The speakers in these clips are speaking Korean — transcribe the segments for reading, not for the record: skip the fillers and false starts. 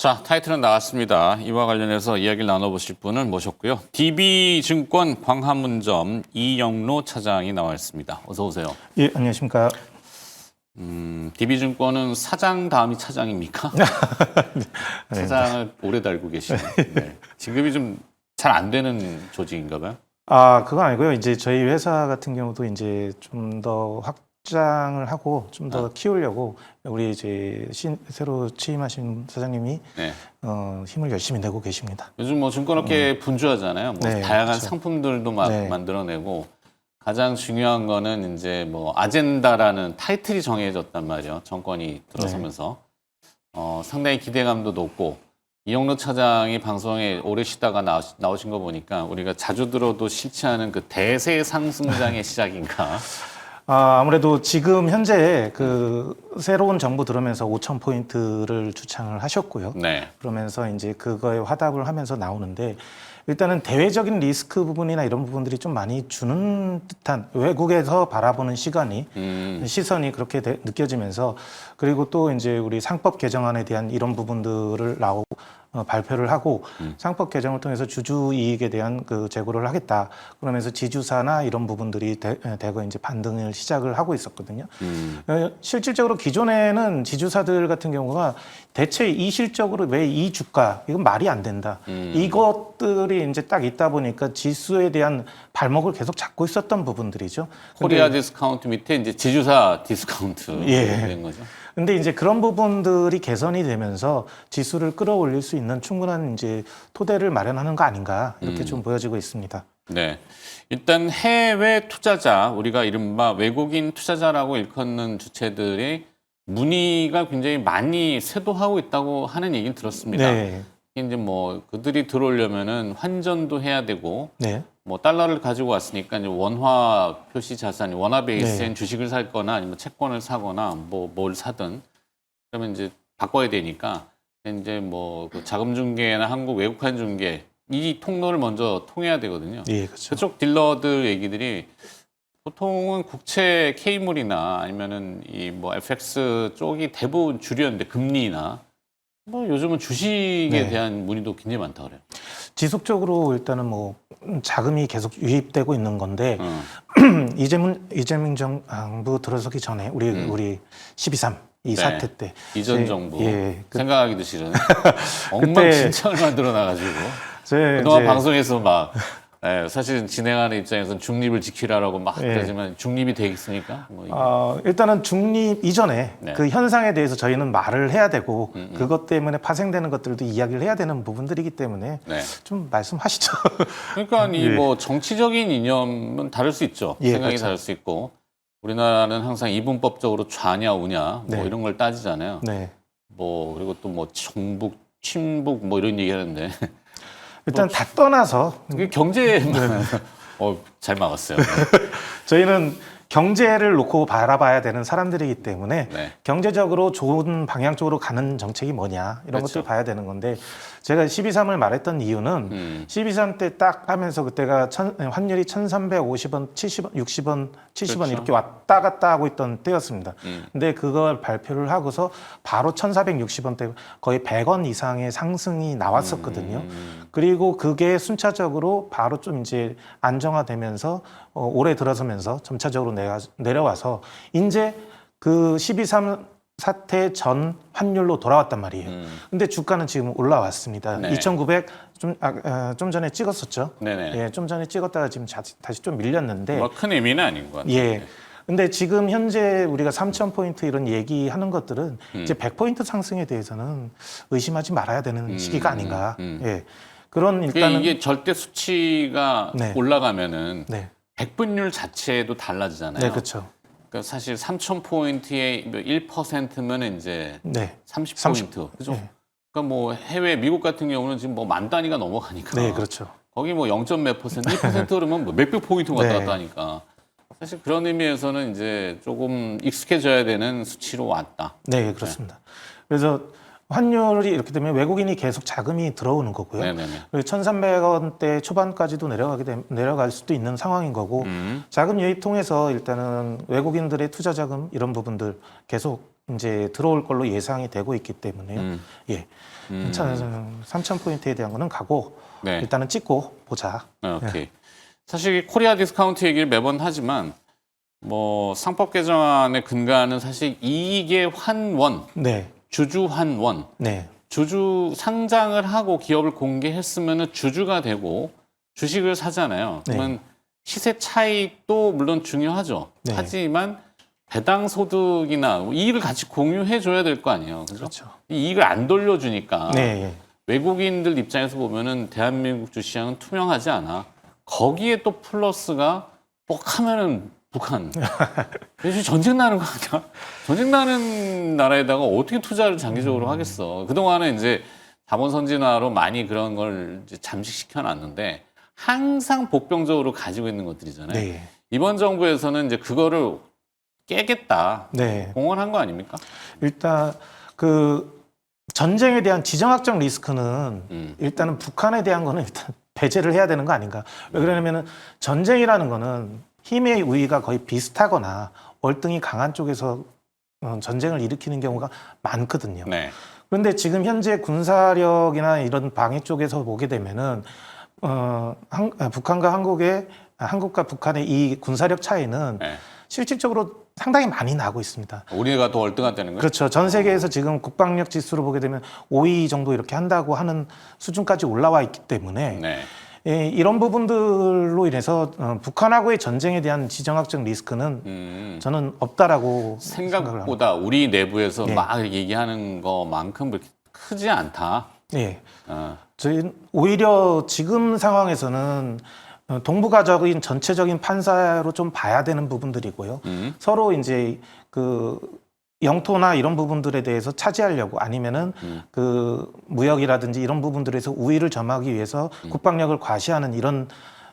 자, 타이틀은 나왔습니다. 이와 관련해서 이야기를 나눠보실 분을 모셨고요. DB증권 광화문점 이영로 차장이 나와 있습니다. 어서 오세요. 예, 안녕하십니까. DB증권은 사장 다음이 차장입니까? 네. 차장을 오래 달고 계시네요. 네. 지급이 좀 잘 안 되는 조직인가 봐요. 아, 그건 아니고요. 이제 저희 회사 같은 경우도 이제 좀 더 확장을 하고 좀 더 키우려고 우리 이제 새로 취임하신 사장님이 네. 힘을 열심히 내고 계십니다. 요즘 뭐 증권업계 분주하잖아요. 뭐 네, 다양한 그렇죠. 상품들도 막 네. 만들어내고 가장 중요한 거는 이제 뭐 아젠다라는 타이틀이 정해졌단 말이에요. 정권이 들어서면서 상당히 기대감도 높고 이영로 차장이 방송에 오래 쉬다가 나오신 거 보니까 우리가 자주 들어도 싫지 않은 그 대세 상승장의 시작인가? 아무래도 지금 현재 그 새로운 정부 들어오면서 5,000포인트를 주창을 하셨고요. 네. 그러면서 이제 그거에 화답을 하면서 나오는데 일단은 대외적인 리스크 부분이나 이런 부분들이 좀 많이 주는 듯한 외국에서 바라보는 시선이 그렇게 느껴지면서 그리고 또 이제 우리 상법 개정안에 대한 이런 부분들을 발표를 하고 상법 개정을 통해서 주주 이익에 대한 그 제고를 하겠다. 그러면서 지주사나 이런 부분들이 대거 이제 반등을 시작을 하고 있었거든요. 실질적으로 기존에는 지주사들 같은 경우가 대체 이 실적으로 왜 이 주가 이건 말이 안 된다. 이것들이 이제 딱 있다 보니까 지수에 대한 발목을 계속 잡고 있었던 부분들이죠. 코리아 디스카운트 밑에 이제 지주사 디스카운트 된 거죠. 근데 이제 그런 부분들이 개선이 되면서 지수를 끌어올릴 수 있는 충분한 이제 토대를 마련하는 거 아닌가 이렇게 좀 보여지고 있습니다. 네. 일단 해외 투자자, 우리가 이른바 외국인 투자자라고 일컫는 주체들이 문의가 굉장히 많이 쇄도하고 있다고 하는 얘기는 들었습니다. 네. 이제 뭐 그들이 들어오려면은 환전도 해야 되고 네. 뭐 달러를 가지고 왔으니까 이제 원화 표시 자산, 원화 베이스인 네. 주식을 살거나 아니면 채권을 사거나 뭐 뭘 사든 그러면 이제 바꿔야 되니까 이제 뭐그 자금 중개나 한국 외국환 중개 이 통로를 먼저 통해야 되거든요. 예, 그렇죠. 그쪽 딜러들 얘기들이 보통은 국채 K물이나 아니면은 이 뭐 FX 쪽이 대부분 주류였는데 금리나 뭐 요즘은 주식에 네. 대한 문의도 굉장히 많다 그래요. 지속적으로 일단은 뭐 자금이 계속 유입되고 있는 건데 이재명 정부 들어서기 전에 우리 12.3 이 네. 사태 때 이전 정부 그 생각하기도 싫은 엉망진창을 만들어 놔가지고 그동안 이제 방송에서 막 사실 진행하는 입장에서는 중립을 지키라라고 막 그러지만 중립이 되겠습니까? 뭐 이게. 일단은 중립 이전에 네. 그 현상에 대해서 저희는 말을 해야 되고 그것 때문에 파생되는 것들도 이야기를 해야 되는 부분들이기 때문에 네. 좀 말씀하시죠. 그러니까 이 뭐 정치적인 이념은 다를 수 있고 생각이 그렇죠. 다를 수 있고 우리나라는 항상 이분법적으로 좌냐 우냐 뭐 이런 걸 따지잖아요. 네. 뭐 그리고 또 뭐 정북, 친북 뭐 이런 얘기 하는데 일단 다 떠나서 그게 경제만 잘 막았어요. 저희는 경제를 놓고 바라봐야 되는 사람들이기 때문에 네. 경제적으로 좋은 방향 쪽으로 가는 정책이 뭐냐 이런 그렇죠. 것들 봐야 되는 건데 제가 12.3을 말했던 이유는 12.3 때 딱 하면서 그때가 환율이 1,350원, 70원, 60원, 70원 그렇죠. 이렇게 왔다 갔다 하고 있던 때였습니다. 근데 그걸 발표를 하고서 바로 1,460원대 거의 100원 이상의 상승이 나왔었거든요. 그리고 그게 순차적으로 바로 좀 이제 안정화되면서 올해 들어서면서 점차적으로 내려와서 이제 그 12.3 사태 전 환율로 돌아왔단 말이에요. 근데 주가는 지금 올라왔습니다. 네. 2,900 좀 전에 찍었었죠. 네네. 예, 좀 전에 찍었다가 지금 다시 좀 밀렸는데 뭐 큰 의미는 아닌 것 같아요. 예. 근데 지금 현재 우리가 3,000포인트 이런 얘기하는 것들은 이제 100포인트 상승에 대해서는 의심하지 말아야 되는 시기가 아닌가. 예. 그런 일단은 이게 절대 수치가 네. 올라가면은 네. 백분율 자체도 달라지잖아요. 네, 그렇죠. 그러니까 사실 3,000포인트의 1%면 이제 네. 30포인트. 그죠? 네. 그러니까 뭐 해외 미국 같은 경우는 지금 뭐 만 단위가 넘어가니까. 네, 그렇죠. 거기 뭐 0점 몇 %, 1% 그러면 뭐 몇백 포인트 왔다 네. 갔다 하니까. 사실 그런 의미에서는 이제 조금 익숙해져야 되는 수치로 왔다. 네, 그렇습니다. 그래서 환율이 이렇게 되면 외국인이 계속 자금이 들어오는 거고요. 네네네. 1,300원대 초반까지도 내려갈 수도 있는 상황인 거고 자금 유입 통해서 일단은 외국인들의 투자 자금 이런 부분들 계속 이제 들어올 걸로 예상이 되고 있기 때문에요. 예. 3,000포인트에 대한 거는 가고 네. 일단은 찍고 보자. 오케이. 사실 코리아 디스카운트 얘기를 매번 하지만 뭐 상법 개정안에 근거하는 사실 이익의 환원, 네. 주주 환원, 네. 주주 상장을 하고 기업을 공개했으면 주주가 되고 주식을 사잖아요. 그러면 시세 차익도 물론 중요하죠. 네. 하지만 배당 소득이나 이익을 같이 공유해 줘야 될 거 아니에요. 그렇죠. 이 이익을 안 돌려주니까 네. 외국인들 입장에서 보면은 대한민국 주시장은 투명하지 않아. 거기에 또 플러스가 하면은 북한. 요즘 전쟁 나는 거 아니야? 전쟁 나는 나라에다가 어떻게 투자를 장기적으로 하겠어. 그동안은 이제 자본 선진화로 많이 그런 걸 이제 잠식시켜 놨는데 항상 복병적으로 가지고 있는 것들이잖아요. 네. 이번 정부에서는 이제 그거를 깨겠다. 네. 공언한 거 아닙니까? 일단 그 전쟁에 대한 지정학적 리스크는 일단은 북한에 대한 거는 일단 배제를 해야 되는 거 아닌가. 왜 그러냐면은 전쟁이라는 거는 힘의 우위가 거의 비슷하거나 월등히 강한 쪽에서 전쟁을 일으키는 경우가 많거든요. 네. 그런데 지금 현재 군사력이나 이런 방위 쪽에서 보게 되면은 북한과 한국과 북한의 이 군사력 차이는 네. 실질적으로 상당히 많이 나고 있습니다. 우리가 더 월등하다는 거예요? 그렇죠. 전 세계에서 지금 국방력 지수로 보게 되면 5위 정도 이렇게 한다고 하는 수준까지 올라와 있기 때문에 네. 예, 이런 부분들로 인해서 북한하고의 전쟁에 대한 지정학적 리스크는 저는 없다라고 생각을 합니다. 생각보다 우리 내부에서 네. 막 얘기하는 것만큼 그렇게 크지 않다. 예. 어. 저희 오히려 지금 상황에서는 동북아적인 전체적인 판사로 좀 봐야 되는 부분들이고요. 서로 이제 그 영토나 이런 부분들에 대해서 차지하려고 아니면은 그 무역이라든지 이런 부분들에서 우위를 점하기 위해서 국방력을 과시하는 이런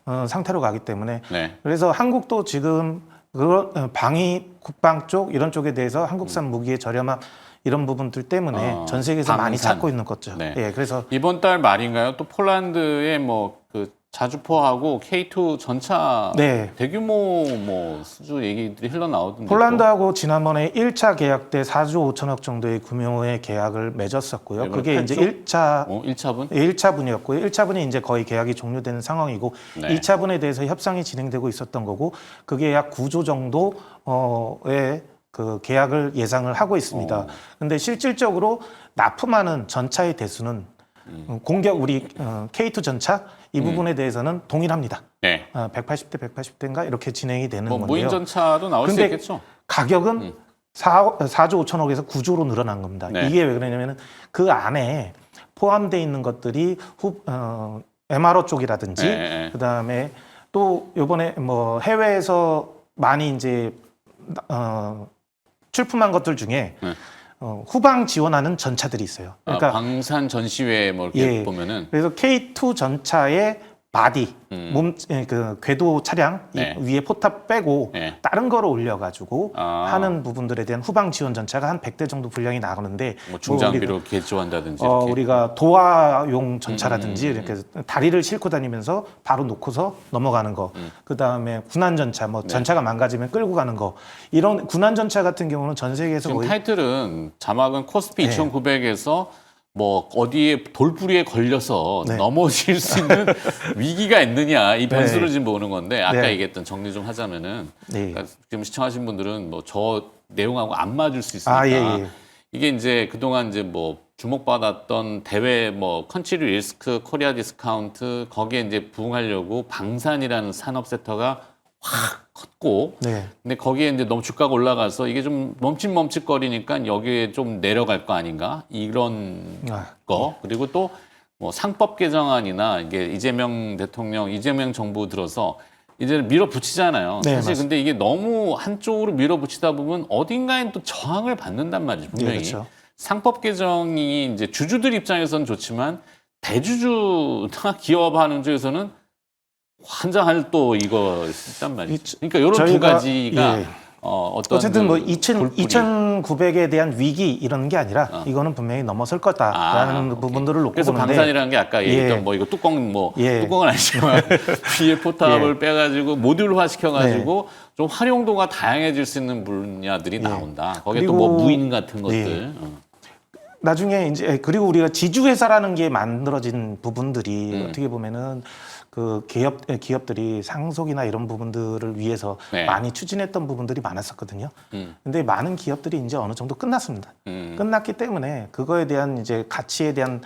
상태로 가기 때문에 네. 그래서 한국도 지금 그 방위 국방 쪽 이런 쪽에 대해서 한국산 무기의 저렴함 이런 부분들 때문에 전 세계에서 많이 방산. 찾고 있는 거죠. 네. 예, 그래서 이번 달 말인가요? 또 폴란드의 뭐 그 자주포하고 K2 전차 네. 대규모 뭐 수주 얘기들이 흘러나오던데. 폴란드하고 지난번에 1차 계약 때 4조 5천억 정도의 규모의 계약을 맺었었고요. 그게 이제 1차 1차분? 1차분이었고요. 1차분이 이제 거의 계약이 종료되는 상황이고 네. 2차분에 대해서 협상이 진행되고 있었던 거고 그게 약 9조 정도의 그 계약을 예상을 하고 있습니다. 근데 실질적으로 납품하는 전차의 대수는 공격 우리 K2 전차 이 부분에 대해서는 동일합니다. 네. 180대 180대인가 이렇게 진행이 되는 뭐 건데요. 무인 전차도 나올 수 근데 있겠죠. 가격은 4조 5천억에서 9조로 늘어난 겁니다. 네. 이게 왜 그러냐면 그 안에 포함되어 있는 것들이 MRO 쪽이라든지 네. 그다음에 또 요번에 뭐 해외에서 많이 이제 출품한 것들 중에 네. 후방 지원하는 전차들이 있어요. 그러니까 방산 전시회 뭐 이렇게 보면은 그래서 K2 전차의 바디, 그 궤도 차량 네. 위에 포탑 빼고 네. 다른 거로 올려가지고 하는 부분들에 대한 후방 지원 전차가 한 100대 정도 분량이 나가는데 뭐 중장비로 개조한다든지 우리가 도하용 전차라든지 이렇게 다리를 싣고 다니면서 바로 놓고서 넘어가는 거, 그 다음에 군안 전차, 뭐 전차가 망가지면 끌고 가는 거 이런 군안 전차 같은 경우는 전 세계에서 지금 거의 타이틀은 자막은 코스피 2900에서 뭐 어디에 돌부리에 걸려서 네. 넘어질 수 있는 위기가 있느냐 이 변수를 네. 지금 보는 건데 아까 네. 얘기했던 정리 좀 하자면은 네. 그러니까 지금 시청하신 분들은 뭐 저 내용하고 안 맞을 수 있으니까 예. 이게 이제 그동안 이제 뭐 주목받았던 대회 뭐 컨트리 리스크 코리아 디스카운트 거기에 이제 부응하려고 방산이라는 산업 섹터가 확 컸고 네. 근데 거기에 이제 너무 주가가 올라가서 이게 좀 멈칫멈칫거리니까 여기에 좀 내려갈 거 아닌가 이런 거 그리고 또 뭐 상법 개정안이나 이게 이재명 대통령 이재명 정부 들어서 이제 밀어붙이잖아요. 네, 사실 맞습니다. 근데 이게 너무 한쪽으로 밀어붙이다 보면 어딘가엔 또 저항을 받는단 말이죠. 분명히 네, 그렇죠. 상법 개정이 이제 주주들 입장에서는 좋지만 대주주나 기업하는 쪽에서는 환장할 또 이거 있단 말이죠. 그러니까 이런 두 가지가 어떤 어쨌든 뭐 불풀이. 2,900에 대한 위기 이런 게 아니라 이거는 분명히 넘어설 거다라는 오케이. 부분들을 놓고 그래서 보는데 방산이라는 게 아까 얘기했던 예. 뭐 이거 뚜껑은 예. 아니지만 위에 포탑을 예. 빼가지고 모듈화 시켜가지고 좀 활용도가 다양해질 수 있는 분야들이 나온다. 거기에 또 뭐 그리고 무인 같은 것들. 나중에 이제 그리고 우리가 지주회사라는 게 만들어진 부분들이 어떻게 보면은 그 기업들이 상속이나 이런 부분들을 위해서 네. 많이 추진했던 부분들이 많았었거든요. 근데 많은 기업들이 이제 어느 정도 끝났습니다. 음. 끝났기 때문에 그거에 대한 이제 가치에 대한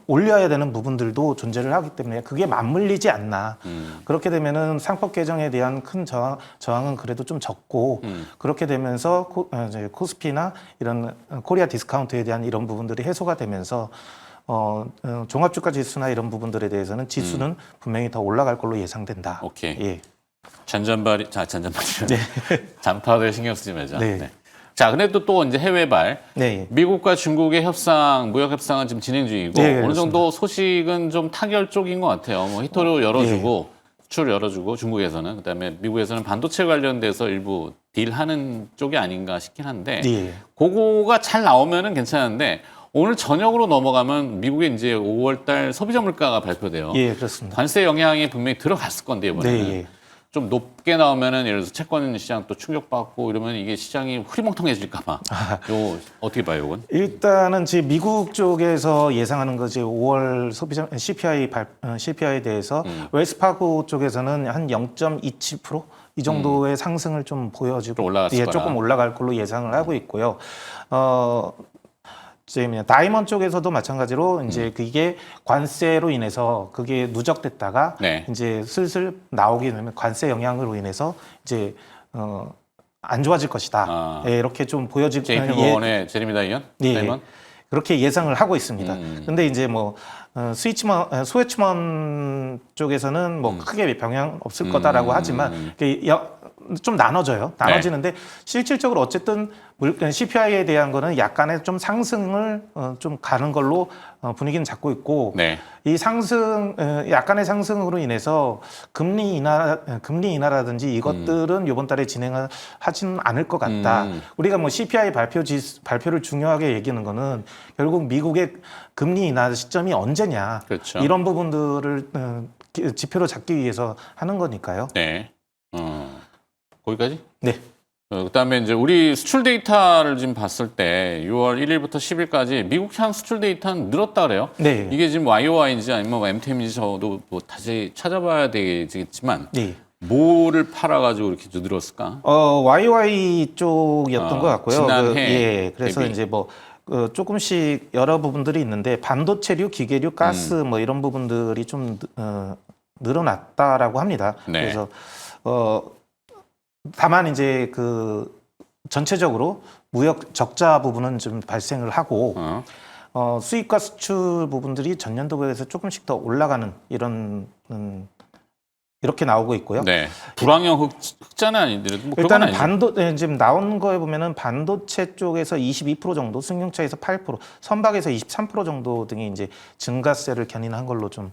올려야 되는 부분들도 존재를 하기 때문에 그게 맞물리지 않나. 그렇게 되면은 상법 개정에 대한 큰 저항은 그래도 좀 적고 그렇게 되면서 이제 코스피나 이런 코리아 디스카운트에 대한 이런 부분들이 해소가 되면서 종합주가 지수나 이런 부분들에 대해서는 지수는 분명히 더 올라갈 걸로 예상된다. 오케이. 예. 잔잔발이. 잔파를 신경 쓰지 말자. 네. 네. 자, 근데 또 이제 해외발. 네. 미국과 중국의 무역 협상은 지금 진행 중이고 네, 어느 정도 소식은 좀 타결 쪽인 것 같아요. 뭐 히토류 열어주고 수출 열어주고 중국에서는 그다음에 미국에서는 반도체 관련돼서 일부 딜하는 쪽이 아닌가 싶긴 한데 예. 그거가 잘 나오면은 괜찮은데 오늘 저녁으로 넘어가면 미국의 이제 5월달 소비자 물가가 발표돼요. 예, 그렇습니다. 관세 영향이 분명히 들어갔을 건데 이번에는. 네, 예. 좀 높게 나오면은 예를 들어서 채권 시장 또 충격받고 이러면 이게 시장이 흐리멍텅해질까 봐. 요 어떻게 봐요, 이건? 일단은 지금 미국 쪽에서 예상하는 거지 5월 소비자 CPI에 대해서 웰스파고 쪽에서는 한 0.27%이 정도의 상승을 좀 보여지고 좀 올라갔을 거라. 조금 올라갈 걸로 예상을 하고 있고요. 이제 다이먼 쪽에서도 마찬가지로 이제 그게 관세로 인해서 그게 누적됐다가 네. 이제 슬슬 나오게 되면 관세 영향으로 인해서 이제 안 좋아질 것이다. 아. 예, 이렇게 좀 보여지고 JP 모건의 제리미 다이언? 예, 다이먼? 그렇게 예상을 하고 있습니다. 근데 이제 뭐 스위치먼 쪽에서는 뭐 크게 영향 없을 거다라고 하지만 좀 나눠져요. 나눠지는데 실질적으로 어쨌든 CPI에 대한 거는 약간의 좀 상승을 좀 가는 걸로 분위기는 잡고 있고 네. 이 상승 약간의 상승으로 인해서 금리 인하라든지 이것들은 이번 달에 진행을 하지는 않을 것 같다. 우리가 뭐 CPI 발표를 중요하게 얘기하는 거는 결국 미국의 금리 인하 시점이 언제냐 그렇죠. 이런 부분들을 지표로 잡기 위해서 하는 거니까요. 네. 거기까지? 네. 그다음에 이제 우리 수출 데이터를 지금 봤을 때 6월 1일부터 10일까지 미국향 수출 데이터는 늘었다 그래요. 네. 이게 지금 YOY인지 아니면 뭐 MTM인지 저도 뭐 다시 찾아봐야 되겠지만 네. 뭐를 팔아가지고 이렇게 늘었을까? YY 쪽이었던 것 같고요. 지난해 그래서 대비. 이제 뭐 조금씩 여러 부분들이 있는데 반도체류, 기계류, 가스 뭐 이런 부분들이 좀 늘어났다라고 합니다. 네. 그래서 다만 이제 그 전체적으로 무역 적자 부분은 좀 발생을 하고 수입과 수출 부분들이 전년도에 비해서 조금씩 더 올라가는 이런 이렇게 나오고 있고요. 네. 불황형 흑자는 아닌데 뭐 그런 건 일단은 아니죠. 지금 나온 거에 보면은 반도체 쪽에서 22% 정도, 승용차에서 8%, 선박에서 23% 정도 등이 이제 증가세를 견인한 걸로 좀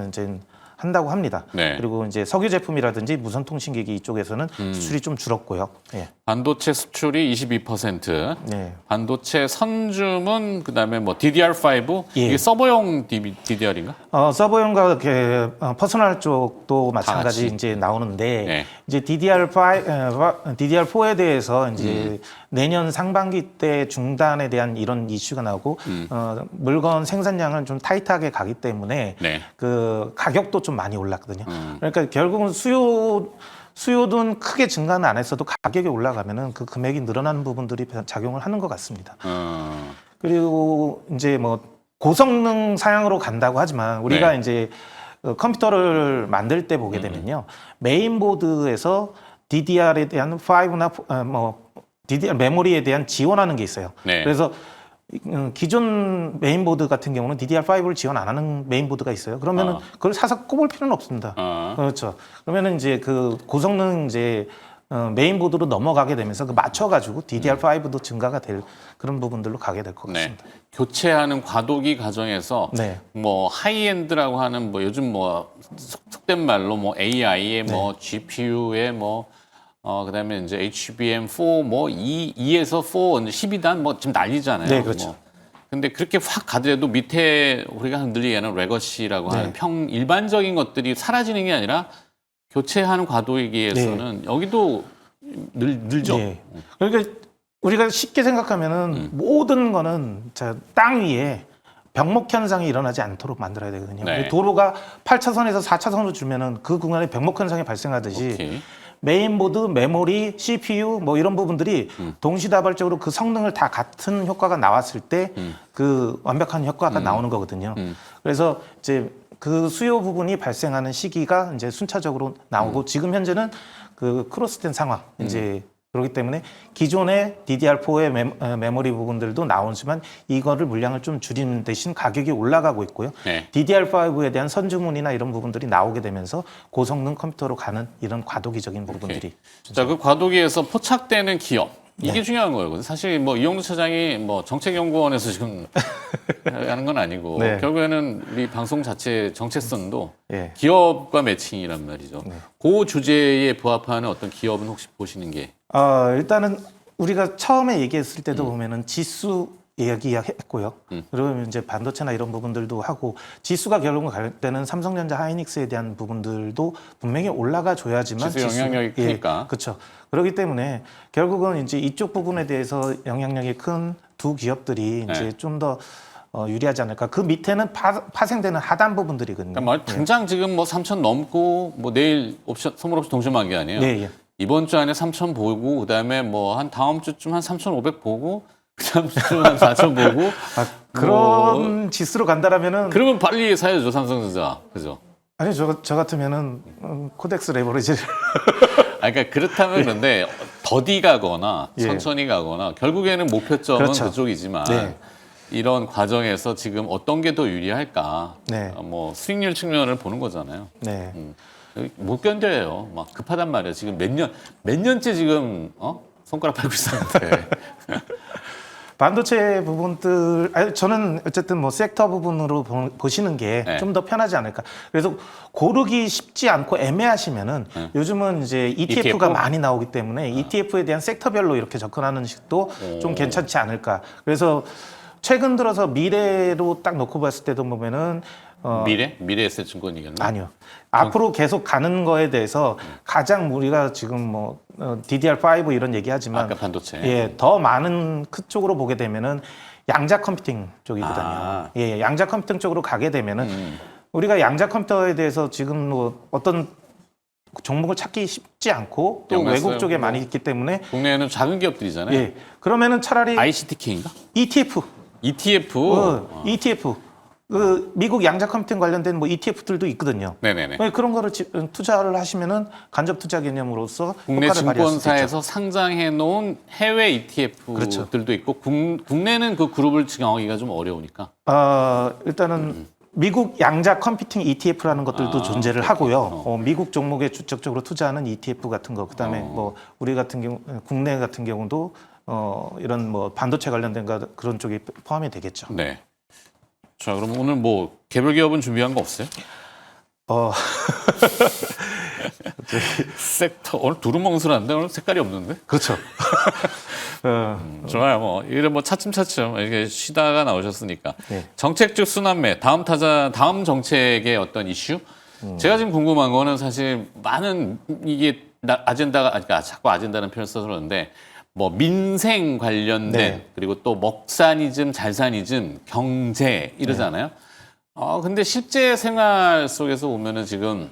이제 한다고 합니다. 네. 그리고 이제 석유 제품이라든지 무선 통신기기 이쪽에서는 수출이 좀 줄었고요. 예. 반도체 수출이 22%, 네. 반도체 선주문 그다음에 뭐 DDR5 예. 이게 서버용 DDR인가? 서버용과 이렇게 퍼스널 쪽도 마찬가지 같이. 이제 나오는데 네. 이제 DDR4에 대해서 이제 내년 상반기 때 중단에 대한 이런 이슈가 나오고 물건 생산량을 좀 타이트하게 가기 때문에 네. 그 가격도 좀 많이 올랐거든요. 그러니까 결국은 수요는 크게 증가는 안 했어도 가격이 올라가면은 그 금액이 늘어나는 부분들이 작용을 하는 것 같습니다. 그리고 이제 뭐 고성능 사양으로 간다고 하지만 우리가 네. 이제 컴퓨터를 만들 때 보게 되면요. 메인보드에서 DDR에 대한 5나 뭐 DDR 메모리에 대한 지원하는 게 있어요. 네. 그래서 기존 메인보드 같은 경우는 DDR5를 지원 안 하는 메인보드가 있어요. 그러면은 그걸 사서 꼽을 필요는 없습니다. 그렇죠. 그러면은 이제 그 고성능 이제 메인보드로 넘어가게 되면서 그 맞춰가지고 DDR5도 증가가 될 그런 부분들로 가게 될 것 같습니다. 네. 교체하는 과도기 과정에서 네. 뭐 하이엔드라고 하는 뭐 요즘 뭐 속된 말로 뭐 AI에 뭐 GPU에 뭐 그다음에 이제 HBM4 뭐 2에서 4, 12단 뭐 지금 난리잖아요. 네, 그렇죠. 뭐. 근데 그렇게 확 가더라도 밑에 우리가 흔들리 얘기하는 레거시라고 하는 일반적인 것들이 사라지는 게 아니라 교체하는 과도기에서는 여기도 늘죠. 네. 그러니까 우리가 쉽게 생각하면은 모든 거는 땅 위에 병목 현상이 일어나지 않도록 만들어야 되거든요. 네. 도로가 8차선에서 4차선으로 주면은 그 구간에 병목 현상이 발생하듯이 오케이. 메인보드, 메모리, CPU 뭐 이런 부분들이 동시다발적으로 그 성능을 다 같은 효과가 나왔을 때 그 완벽한 효과가 나오는 거거든요. 그래서 이제 그 수요 부분이 발생하는 시기가 이제 순차적으로 나오고 지금 현재는 그 크로스된 상황 이제 그렇기 때문에 기존의 DDR4의 메모리 부분들도 나오지만 이거를 물량을 좀 줄이는 대신 가격이 올라가고 있고요. 네. DDR5에 대한 선주문이나 이런 부분들이 나오게 되면서 고성능 컴퓨터로 가는 이런 과도기적인 부분들이. 자, 그 과도기에서 포착되는 기업. 이게 중요한 거예요. 사실 뭐 이용두 차장이 뭐 정책연구원에서 지금 하는 건 아니고 네. 결국에는 우리 방송 자체 정체성도 예. 기업과 매칭이란 말이죠. 그 주제에 부합하는 어떤 기업은 혹시 보시는 게 일단은 우리가 처음에 얘기했을 때도 보면은 지수 이야기했고요. 그러면 이제 반도체나 이런 부분들도 하고 지수가 결국은 갈 때는 삼성전자 하이닉스에 대한 부분들도 분명히 올라가 줘야지만 지수 영향력이 크니까. 그렇죠. 그렇기 때문에 결국은 이제 이쪽 부분에 대해서 영향력이 큰 두 기업들이 이제 좀 더 유리하지 않을까. 그 밑에는 파생되는 하단 부분들이거든요. 그러니까 뭐 당장 지금 뭐 3천 넘고 뭐 내일 옵션 선물 옵션 동시에 만게 아니에요. 네, 예. 이번 주 안에 3천 보고 그다음에 뭐 한 다음 주쯤 한 3,500 보고 그다음 주쯤 한 4천 보고 그런 지수로 간다라면은 그러면 빨리 사야죠 삼성전자. 그죠? 아니 저 같으면은 코덱스 레버리지 그러니까 그렇다면 그런데 더디 가거나 예. 천천히 가거나 결국에는 목표점은 그렇죠. 그쪽이지만 네. 이런 과정에서 지금 어떤 게 더 유리할까? 네. 뭐 수익률 측면을 보는 거잖아요. 네. 못 견뎌요. 막 급하단 말이에요. 지금 몇 년째 지금 손가락 밟고 있었는데. 반도체 부분들, 저는 어쨌든 뭐 섹터 부분으로 보시는 게 네. 좀 더 편하지 않을까. 그래서 고르기 쉽지 않고 애매하시면은 요즘은 이제 ETF가 ETF? 많이 나오기 때문에 ETF에 대한 섹터별로 이렇게 접근하는 식도 좀 괜찮지 않을까. 그래서 최근 들어서 미래로 딱 놓고 봤을 때도 보면은 미래에셋증권 얘기했나? 아니요. 앞으로 계속 가는 거에 대해서 가장 우리가 지금 뭐 DDR5 이런 얘기하지만 아까 반도체. 예, 더 많은 그쪽으로 보게 되면은 양자 컴퓨팅 쪽이거든요. 아. 예, 양자 컴퓨팅 쪽으로 가게 되면은 우리가 양자 컴퓨터에 대해서 지금 뭐 어떤 종목을 찾기 쉽지 않고 또 영났어요. 외국 쪽에 많이 있기 때문에 국내에는 작은 기업들이잖아요. 예, 그러면은 차라리 ICTK인가? ETF, ETF. ETF 그 미국 양자 컴퓨팅 관련된 뭐 ETF들도 있거든요. 네네네. 그런 거를 투자를 하시면은 간접 투자 개념으로서 국내 효과를 발휘할 수 있죠. 증권사에서 상장해 놓은 해외 ETF들도 그렇죠. 있고 국내는 그 그룹을 정하기가 좀 어려우니까. 일단은 미국 양자 컴퓨팅 ETF라는 것들도 존재를 하고요. 미국 종목에 주적적으로 투자하는 ETF 같은 거, 그다음에 뭐 우리 같은 경우 국내 같은 경우도 이런 뭐 반도체 관련된 그런 쪽이 포함이 되겠죠. 네. 자, 그럼 오늘 뭐 개별 기업은 준비한 거 없어요? 섹터 오늘 두루뭉술한데 오늘 색깔이 없는데? 그렇죠. 좋아요. 뭐 이런 뭐 차츰차츰 이렇게 쉬다가 나오셨으니까 네. 정책적 순환매 다음 정책의 어떤 이슈. 제가 지금 궁금한 거는 사실 많은 이게 아젠다가 그러니까 자꾸 아젠다는 표현을 써서 그러는데 뭐 민생 관련된 네. 그리고 또 먹사니즘, 잘사니즘, 경제 이러잖아요. 근데 실제 생활 속에서 보면은 지금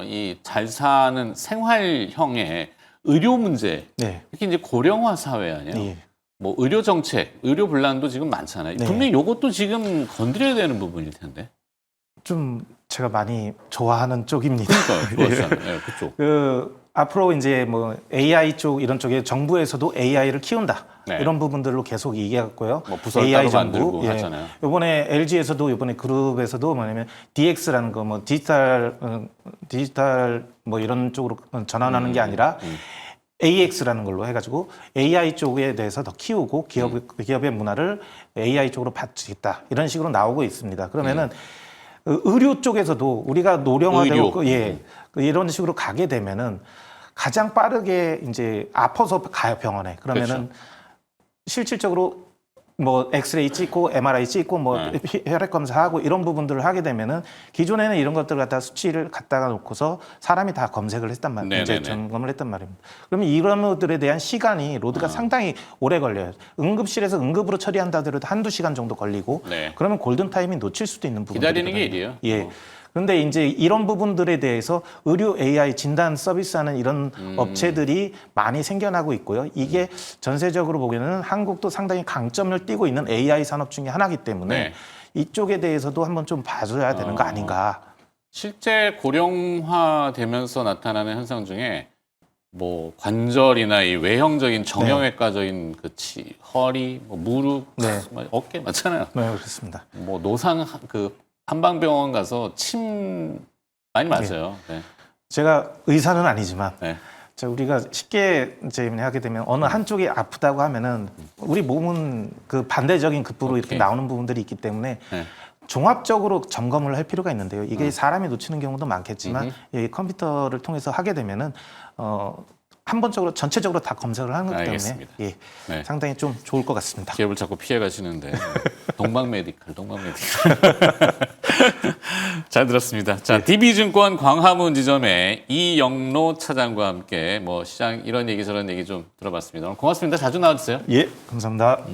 이 잘 사는 생활형의 의료 문제, 네. 특히 이제 고령화 사회 아니에요. 예. 뭐 의료 정책, 의료 분란도 지금 많잖아요. 네. 분명히 이것도 지금 건드려야 되는 부분일 텐데. 좀 제가 많이 좋아하는 쪽입니다. 그러니까요. 좋았잖아요. 네, 그쪽. 앞으로 이제 뭐 AI 쪽 이런 쪽에 정부에서도 AI를 키운다. 네. 이런 부분들로 계속 얘기해왔고요. 뭐 부서를 따로 만들고 하잖아요. 이번에 LG에서도 이번에 그룹에서도 뭐냐면 DX라는 거 뭐 디지털 뭐 이런 쪽으로 전환하는 게 아니라 AX라는 걸로 해가지고 AI 쪽에 대해서 더 키우고 기업의 문화를 AI 쪽으로 바치겠다 이런 식으로 나오고 있습니다. 그러면은 의료 쪽에서도 우리가 노령화되고 이런 식으로 가게 되면은 가장 빠르게 이제 아파서 가요 병원에. 그러면은 실질적으로 뭐 엑스레이 찍고 MRI 찍고 뭐 혈액 검사하고 이런 부분들을 하게 되면은 기존에는 이런 것들 갖다 수치를 갖다가 놓고서 사람이 다 검색을 했단 말이에요. 이제 점검을 했단 말입니다. 그러면 이런 것들에 대한 시간이 로드가 상당히 오래 걸려요. 응급실에서 응급으로 처리한다 하더라도 한두 시간 정도 걸리고 그러면 골든 타임이 놓칠 수도 있는 부분들. 기다리는 게 일이에요. 예. 그런데 이제 이런 부분들에 대해서 의료 AI 진단 서비스하는 이런 업체들이 많이 생겨나고 있고요. 이게 전세적으로 보기에는 한국도 상당히 강점을 띠고 있는 AI 산업 중에 하나이기 때문에 이쪽에 대해서도 한번 좀 봐줘야 되는 거 아닌가. 실제 고령화되면서 나타나는 현상 중에 뭐 관절이나 이 외형적인 정형외과적인 그치 허리, 뭐 무릎, 어깨 많잖아요. 네, 그렇습니다. 뭐 노상 그 한방병원 가서 침 많이 맞아요. 제가 의사는 아니지만 자, 우리가 쉽게 이제 하게 되면 어느 한쪽이 아프다고 하면은 우리 몸은 그 반대적인 급부로 이렇게 나오는 부분들이 있기 때문에 종합적으로 점검을 할 필요가 있는데요. 이게 사람이 놓치는 경우도 많겠지만 이 컴퓨터를 통해서 하게 되면은 한 번적으로 전체적으로 다 검색을 하는 거기 때문에 상당히 좀 좋을 것 같습니다. 기업을 자꾸 피해 가시는데 동방메디칼. 잘 들었습니다. 자, DB증권 광화문 지점의 이영로 차장과 함께 뭐 시장 이런 얘기 저런 얘기 좀 들어봤습니다. 고맙습니다. 자주 나와주세요. 예, 감사합니다.